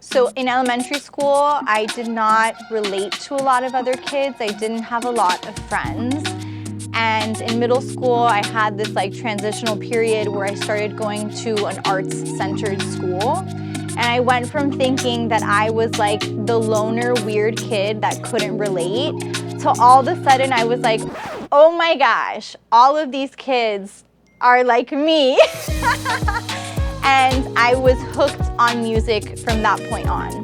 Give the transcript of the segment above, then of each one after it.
So in elementary school, I did not relate to a lot of other kids. I didn't have a lot of friends. And in middle school, I had this transitional period where I started going to an arts-centered school. And I went from thinking that I was the loner, weird kid that couldn't relate to all of a sudden I was like, oh my gosh, all of these kids are like me. And I was hooked on music from that point on.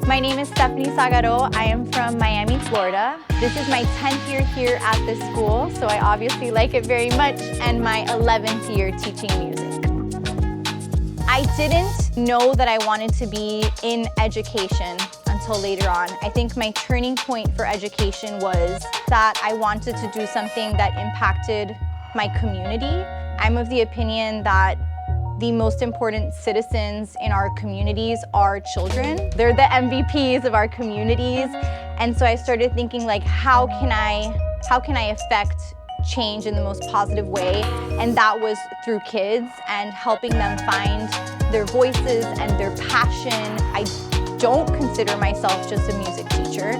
My name is Stefanie Sagaro. I am from Miami, Florida. This is my 10th year here at this school, so I obviously like it very much, and my 11th year teaching music. I didn't know that I wanted to be in education until later on. I think my turning point for education was that I wanted to do something that impacted my community. I'm of the opinion that the most important citizens in our communities are children. They're the MVPs of our communities. And so I started thinking how can I affect change in the most positive way? And that was through kids and helping them find their voices and their passion. I don't consider myself just a music teacher.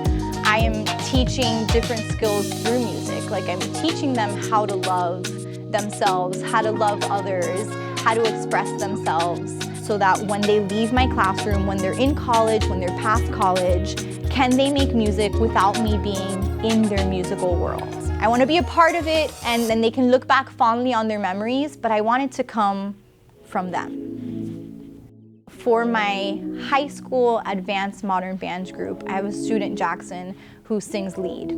I am teaching different skills through music. I'm teaching them how to love themselves, how to love others, how to express themselves, so that when they leave my classroom, when they're in college, when they're past college, can they make music without me being in their musical world? I want to be a part of it, and then they can look back fondly on their memories, but I want it to come from them. For my high school advanced modern band group, I have a student, Jackson, who sings lead.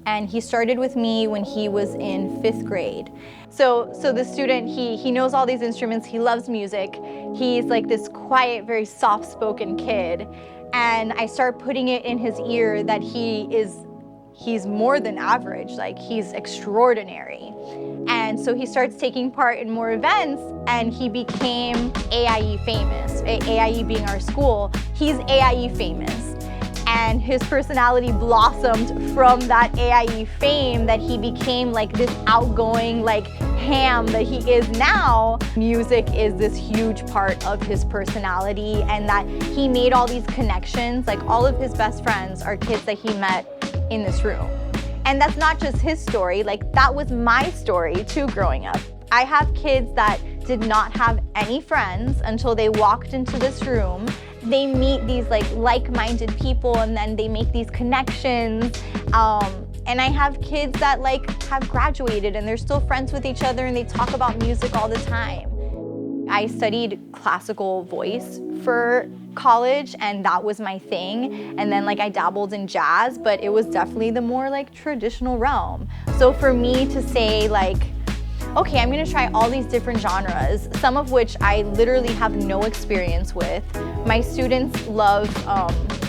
And he started with me when he was in 5th grade. So the student, he knows all these instruments, he loves music. He's this quiet, very soft-spoken kid. And I start putting it in his ear that he's more than average, he's extraordinary. And so he starts taking part in more events, and he became AIE famous. AIE being our school, he's AIE famous. And his personality blossomed from that AIE fame, that he became this outgoing ham that he is now. Music is this huge part of his personality, and that he made all these connections. All of his best friends are kids that he met in this room. And that's not just his story, that was my story too growing up. I have kids that did not have any friends until they walked into this room. They meet these like-minded people, and then they make these connections. And I have kids that have graduated and they're still friends with each other, and they talk about music all the time. I studied classical voice for college, and that was my thing. And then I dabbled in jazz, but it was definitely the more traditional realm. So for me to say okay, I'm gonna try all these different genres, some of which I literally have no experience with. My students love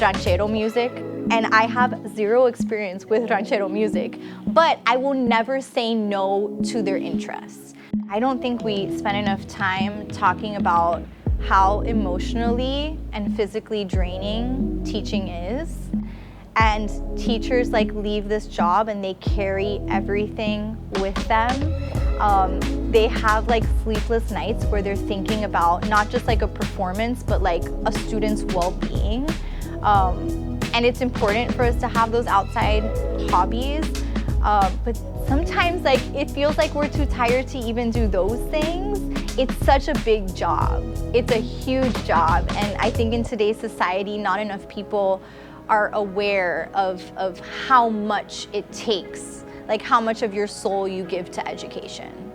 ranchero music, and I have zero experience with ranchero music, but I will never say no to their interests. I don't think we spend enough time talking about how emotionally and physically draining teaching is. And teachers leave this job and they carry everything with them. They have sleepless nights where they're thinking about not just a performance, but a student's well-being. And it's important for us to have those outside hobbies. But sometimes it feels we're too tired to even do those things. It's such a big job. It's a huge job. And I think in today's society, not enough people are aware of how much it takes, how much of your soul you give to education.